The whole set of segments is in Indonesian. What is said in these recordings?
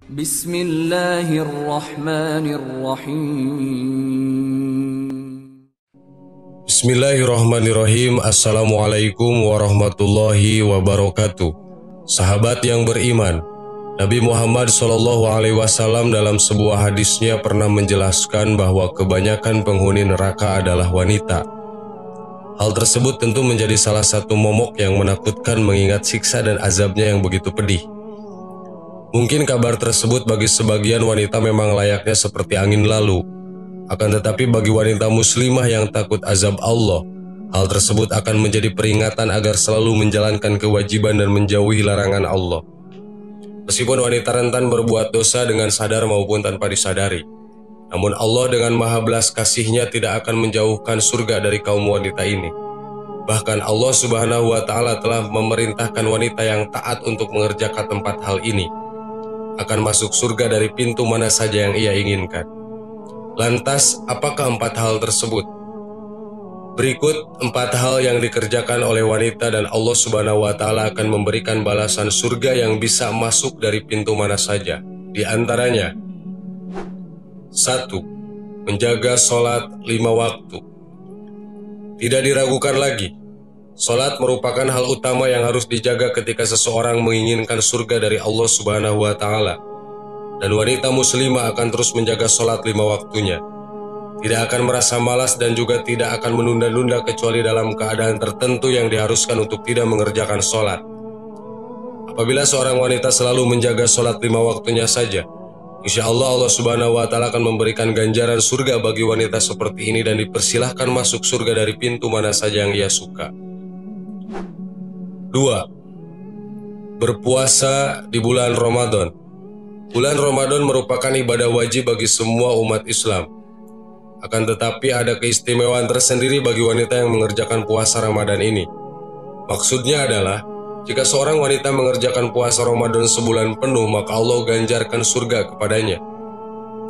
Bismillahirrahmanirrahim. Bismillahirrahmanirrahim. Assalamualaikum warahmatullahi wabarakatuh. Sahabat yang beriman, Nabi Muhammad SAW dalam sebuah hadisnya pernah menjelaskan bahwa kebanyakan penghuni neraka adalah wanita. Hal tersebut tentu menjadi salah satu momok yang menakutkan mengingat siksa dan azabnya yang begitu pedih. Mungkin kabar tersebut bagi sebagian wanita memang layaknya seperti angin lalu. Akan tetapi bagi wanita muslimah yang takut azab Allah, hal tersebut akan menjadi peringatan agar selalu menjalankan kewajiban dan menjauhi larangan Allah. Meskipun wanita rentan berbuat dosa dengan sadar maupun tanpa disadari, namun Allah dengan maha belas kasih-Nya tidak akan menjauhkan surga dari kaum wanita ini. Bahkan Allah Subhanahu wa Ta'ala telah memerintahkan wanita yang taat untuk mengerjakan 4 hal ini akan masuk surga dari pintu mana saja yang ia inginkan. Lantas, apakah 4 hal tersebut? Berikut 4 hal yang dikerjakan oleh wanita dan Allah Subhanahu wa Ta'ala akan memberikan balasan surga yang bisa masuk dari pintu mana saja. Di antaranya, 1. Menjaga sholat 5 waktu. Tidak diragukan lagi, sholat merupakan hal utama yang harus dijaga ketika seseorang menginginkan surga dari Allah Subhanahu wa Ta'ala. Dan wanita muslimah akan terus menjaga sholat 5 waktunya. Tidak akan merasa malas dan juga tidak akan menunda-nunda kecuali dalam keadaan tertentu yang diharuskan untuk tidak mengerjakan sholat. Apabila seorang wanita selalu menjaga sholat 5 waktunya saja, insya Allah Subhanahu wa Ta'ala akan memberikan ganjaran surga bagi wanita seperti ini dan dipersilahkan masuk surga dari pintu mana saja yang ia suka. 2. Berpuasa di bulan Ramadan. Bulan Ramadan merupakan ibadah wajib bagi semua umat Islam. Akan tetapi ada keistimewaan tersendiri bagi wanita yang mengerjakan puasa Ramadan ini. Maksudnya adalah, jika seorang wanita mengerjakan puasa Ramadan sebulan penuh, maka Allah ganjarkan surga kepadanya.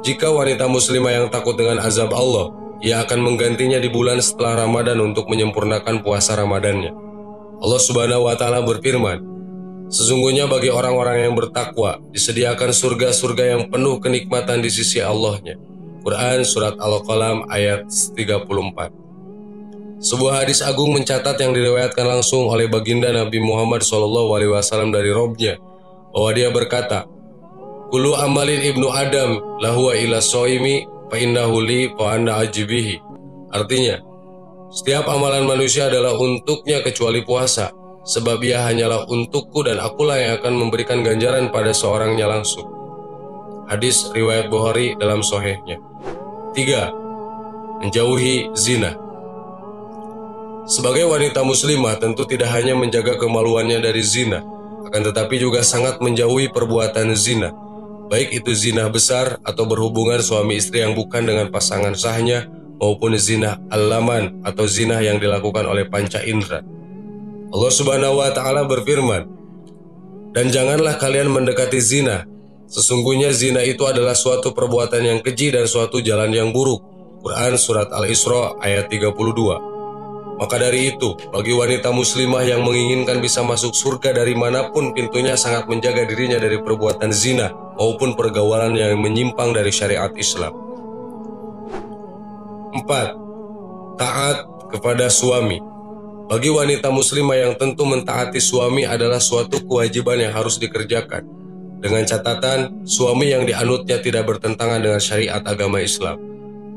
Jika wanita muslimah yang takut dengan azab Allah, ia akan menggantinya di bulan setelah Ramadan untuk menyempurnakan puasa Ramadannya. Allah Subhanahu wa Ta'ala berfirman, sesungguhnya bagi orang-orang yang bertakwa disediakan surga-surga yang penuh kenikmatan di sisi Allah-Nya. Quran Surat Al-Qalam ayat 34. Sebuah hadis agung mencatat yang diriwayatkan langsung oleh baginda Nabi Muhammad SAW dari Robnya, bahwa dia berkata, "Kullu amalin ibnu Adam lahuwa ila soimi fa innahu li fa anna ajibihi." Artinya, setiap amalan manusia adalah untuknya kecuali puasa, sebab ia hanyalah untukku dan akulah yang akan memberikan ganjaran pada seorangnya langsung. Hadis riwayat Bukhari dalam Sahihnya. 3. Menjauhi zina. Sebagai wanita muslimah tentu tidak hanya menjaga kemaluannya dari zina, akan tetapi juga sangat menjauhi perbuatan zina, baik itu zina besar atau berhubungan suami istri yang bukan dengan pasangan sahnya, maupun zina al-laman atau zina yang dilakukan oleh panca indera. Allah Subhanahu wa Ta'ala berfirman, "Dan janganlah kalian mendekati zina. Sesungguhnya zina itu adalah suatu perbuatan yang keji dan suatu jalan yang buruk." Quran Surat Al-Isra ayat 32. Maka dari itu, bagi wanita muslimah yang menginginkan bisa masuk surga dari manapun pintunya, sangat menjaga dirinya dari perbuatan zina maupun pergaulan yang menyimpang dari syariat Islam. 4. Taat kepada suami. Bagi wanita muslimah yang tentu mentaati suami adalah suatu kewajiban yang harus dikerjakan, dengan catatan suami yang dianutnya tidak bertentangan dengan syariat agama Islam.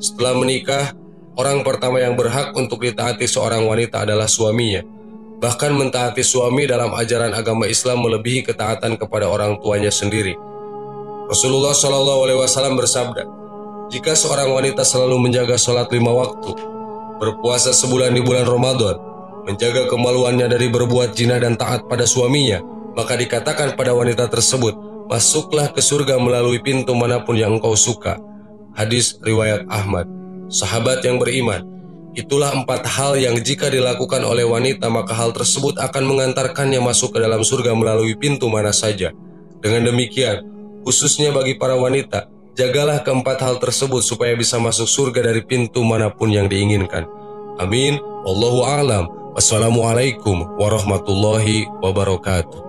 Setelah menikah, orang pertama yang berhak untuk ditaati seorang wanita adalah suaminya. Bahkan mentaati suami dalam ajaran agama Islam melebihi ketaatan kepada orang tuanya sendiri. Rasulullah SAW bersabda, "Jika seorang wanita selalu menjaga sholat 5 waktu, berpuasa sebulan di bulan Ramadan, menjaga kemaluannya dari berbuat zina dan taat pada suaminya, maka dikatakan pada wanita tersebut, masuklah ke surga melalui pintu manapun yang engkau suka." Hadis riwayat Ahmad. Sahabat yang beriman, itulah 4 hal yang jika dilakukan oleh wanita, maka hal tersebut akan mengantarkannya masuk ke dalam surga melalui pintu mana saja. Dengan demikian, khususnya bagi para wanita, jagalah keempat hal tersebut supaya bisa masuk surga dari pintu manapun yang diinginkan. Amin. Wallahu a'lam. Wassalamualaikum warahmatullahi wabarakatuh.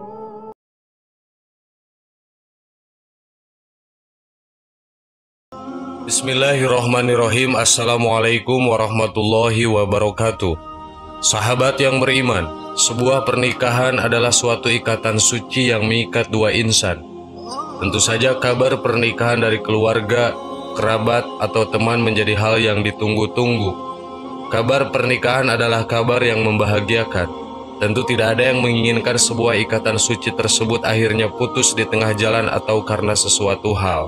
Bismillahirrahmanirrahim. Assalamualaikum warahmatullahi wabarakatuh. Sahabat yang beriman, sebuah pernikahan adalah suatu ikatan suci yang mengikat dua insan. Tentu saja kabar pernikahan dari keluarga, kerabat, atau teman menjadi hal yang ditunggu-tunggu. Kabar pernikahan adalah kabar yang membahagiakan. Tentu tidak ada yang menginginkan sebuah ikatan suci tersebut akhirnya putus di tengah jalan atau karena sesuatu hal.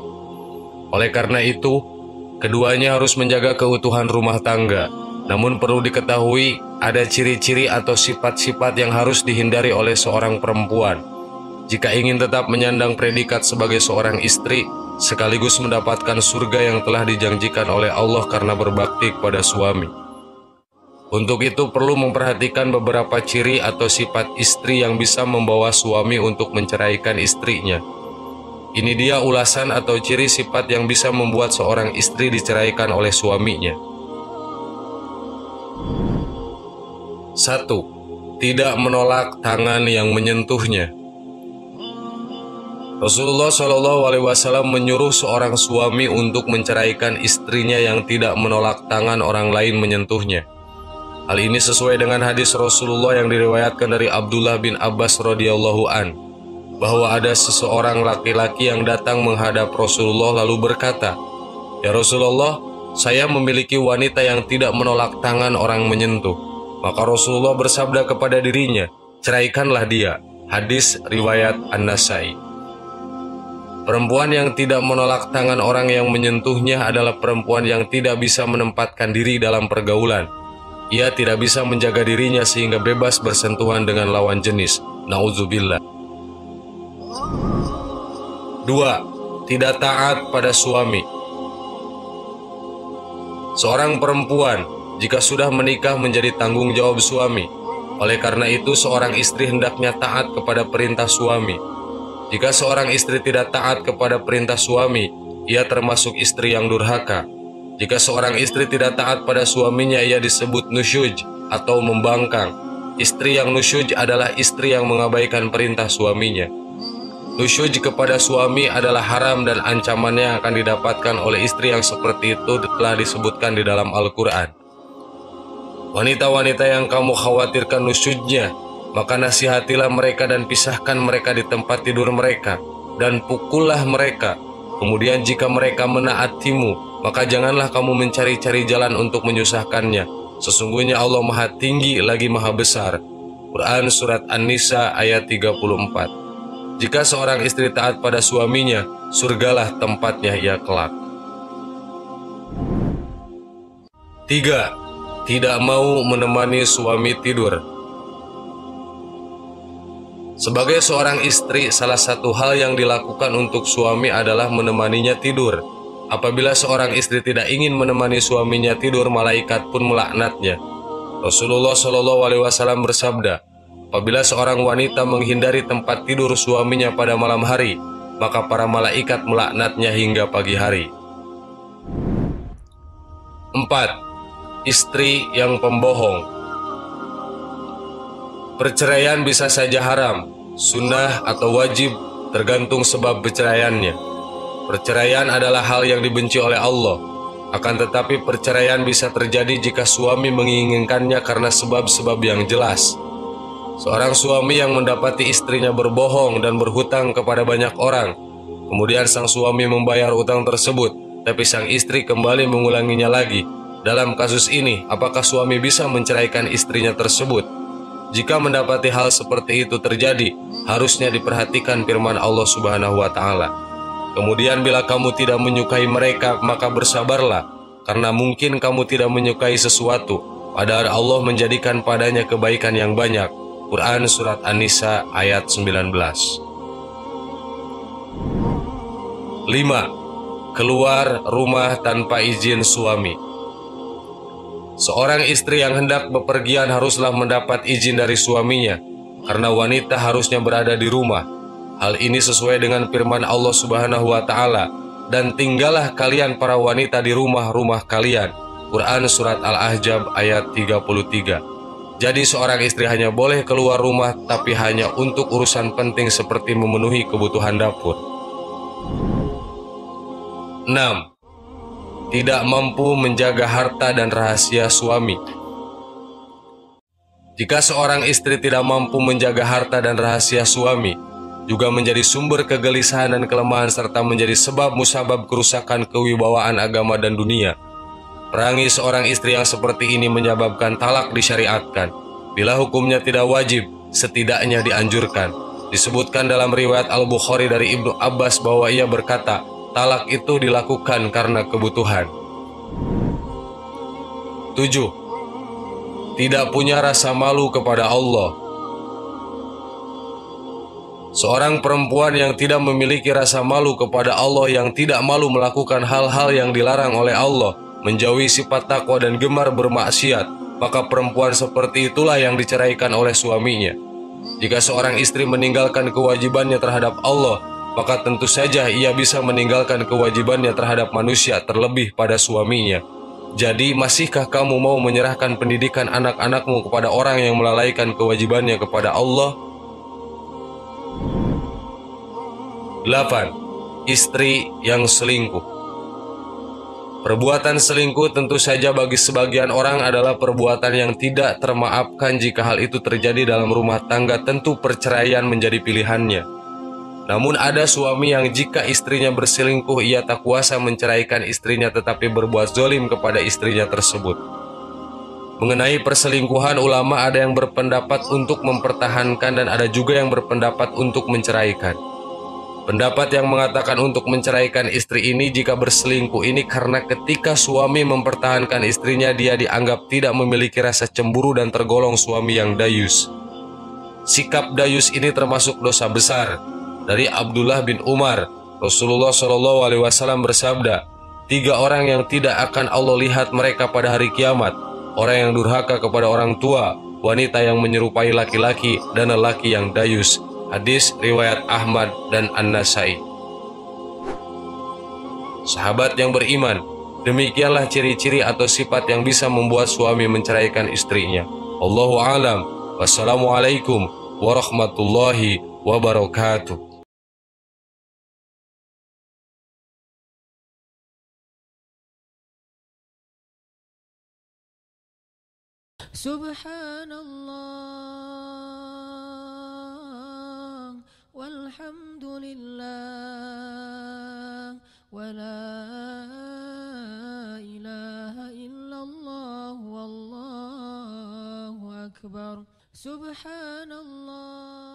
Oleh karena itu, keduanya harus menjaga keutuhan rumah tangga. Namun perlu diketahui, ada ciri-ciri atau sifat-sifat yang harus dihindari oleh seorang perempuan jika ingin tetap menyandang predikat sebagai seorang istri, sekaligus mendapatkan surga yang telah dijanjikan oleh Allah karena berbakti kepada suami. Untuk itu perlu memperhatikan beberapa ciri atau sifat istri yang bisa membawa suami untuk menceraikan istrinya. Ini dia ulasan atau ciri sifat yang bisa membuat seorang istri diceraikan oleh suaminya. 1. Tidak menolak tangan yang menyentuhnya. Rasulullah SAW menyuruh seorang suami untuk menceraikan istrinya yang tidak menolak tangan orang lain menyentuhnya. Hal ini sesuai dengan hadis Rasulullah yang diriwayatkan dari Abdullah bin Abbas radhiyallahu an, bahwa ada seseorang laki-laki yang datang menghadap Rasulullah lalu berkata, "Ya Rasulullah, saya memiliki wanita yang tidak menolak tangan orang menyentuh." Maka Rasulullah bersabda kepada dirinya, "Ceraikanlah dia." Hadis riwayat An-Nasai. Perempuan yang tidak menolak tangan orang yang menyentuhnya adalah perempuan yang tidak bisa menempatkan diri dalam pergaulan. Ia tidak bisa menjaga dirinya sehingga bebas bersentuhan dengan lawan jenis. Nauzubillah. 2. Tidak taat pada suami. Seorang perempuan jika sudah menikah menjadi tanggung jawab suami. Oleh karena itu seorang istri hendaknya taat kepada perintah suami. Jika seorang istri tidak taat kepada perintah suami, ia termasuk istri yang durhaka. Jika seorang istri tidak taat pada suaminya, ia disebut nusyuj atau membangkang. Istri yang nusyuj adalah istri yang mengabaikan perintah suaminya. Nusyuj kepada suami adalah haram dan ancamannya akan didapatkan oleh istri yang seperti itu telah disebutkan di dalam Al-Quran. Wanita-wanita yang kamu khawatirkan nusyujnya, maka nasihatilah mereka dan pisahkan mereka di tempat tidur mereka, dan pukullah mereka. Kemudian jika mereka menaatimu, maka janganlah kamu mencari-cari jalan untuk menyusahkannya. Sesungguhnya Allah Maha Tinggi lagi Maha Besar. Quran Surat An-Nisa ayat 34. Jika seorang istri taat pada suaminya, surgalah tempatnya ia kelak. 3. Tidak mau menemani suami tidur. Sebagai seorang istri, salah satu hal yang dilakukan untuk suami adalah menemaninya tidur. Apabila seorang istri tidak ingin menemani suaminya tidur, malaikat pun melaknatnya. Rasulullah SAW bersabda, apabila seorang wanita menghindari tempat tidur suaminya pada malam hari, maka para malaikat melaknatnya hingga pagi hari. 4. Istri yang pembohong. Perceraian bisa saja haram, sunnah atau wajib, tergantung sebab perceraiannya. Perceraian adalah hal yang dibenci oleh Allah. Akan tetapi perceraian bisa terjadi jika suami menginginkannya karena sebab-sebab yang jelas. Seorang suami yang mendapati istrinya berbohong dan berhutang kepada banyak orang, kemudian sang suami membayar utang tersebut, tapi sang istri kembali mengulanginya lagi. Dalam kasus ini, apakah suami bisa menceraikan istrinya tersebut? Jika mendapati hal seperti itu terjadi, harusnya diperhatikan firman Allah Subhanahu wa Ta'ala. Kemudian bila kamu tidak menyukai mereka, maka bersabarlah, karena mungkin kamu tidak menyukai sesuatu, padahal Allah menjadikan padanya kebaikan yang banyak. Quran Surat An-Nisa ayat 19. 5. Keluar rumah tanpa izin suami. Seorang istri yang hendak bepergian haruslah mendapat izin dari suaminya, karena wanita harusnya berada di rumah. Hal ini sesuai dengan firman Allah Subhanahu wa Ta'ala, dan tinggallah kalian para wanita di rumah-rumah kalian. Quran Surat Al-Ahzab ayat 33. Jadi seorang istri hanya boleh keluar rumah, tapi hanya untuk urusan penting seperti memenuhi kebutuhan dapur. 6. tidak mampu menjaga harta dan rahasia suami. Jika seorang istri tidak mampu menjaga harta dan rahasia suami, juga menjadi sumber kegelisahan dan kelemahan serta menjadi sebab musabab kerusakan kewibawaan agama dan dunia. Perangi seorang istri yang seperti ini menyebabkan talak disyariatkan. Bila hukumnya tidak wajib, setidaknya dianjurkan. Disebutkan dalam riwayat Al-Bukhari dari Ibnu Abbas bahwa ia berkata, talak itu dilakukan karena kebutuhan. 7. Tidak punya rasa malu kepada Allah. Seorang perempuan yang tidak memiliki rasa malu kepada Allah, yang tidak malu melakukan hal-hal yang dilarang oleh Allah, menjauhi sifat takwa dan gemar bermaksiat, maka perempuan seperti itulah yang diceraikan oleh suaminya. Jika seorang istri meninggalkan kewajibannya terhadap Allah, maka tentu saja ia bisa meninggalkan kewajibannya terhadap manusia, terlebih pada suaminya. Jadi, masihkah kamu mau menyerahkan pendidikan anak-anakmu kepada orang yang melalaikan kewajibannya kepada Allah? 8. Istri yang selingkuh. Perbuatan selingkuh tentu saja bagi sebagian orang adalah perbuatan yang tidak termaafkan. Jika hal itu terjadi dalam rumah tangga, tentu perceraian menjadi pilihannya. Namun ada suami yang jika istrinya berselingkuh, ia tak kuasa menceraikan istrinya tetapi berbuat zalim kepada istrinya tersebut. Mengenai perselingkuhan, ulama ada yang berpendapat untuk mempertahankan dan ada juga yang berpendapat untuk menceraikan. Pendapat yang mengatakan untuk menceraikan istri ini jika berselingkuh ini karena ketika suami mempertahankan istrinya, dia dianggap tidak memiliki rasa cemburu dan tergolong suami yang dayus. Sikap dayus ini termasuk dosa besar. Dari Abdullah bin Umar, Rasulullah SAW bersabda, 3 orang yang tidak akan Allah lihat mereka pada hari kiamat: orang yang durhaka kepada orang tua, wanita yang menyerupai laki-laki, dan lelaki yang dayus. Hadis riwayat Ahmad dan An-Nasai. Sahabat yang beriman, demikianlah ciri-ciri atau sifat yang bisa membuat suami menceraikan istrinya. Allahu a'lam. Wassalamualaikum warahmatullahi wabarakatuh. Subhanallah walhamdulillah wala ilaha illallah wallahu akbar. Subhanallah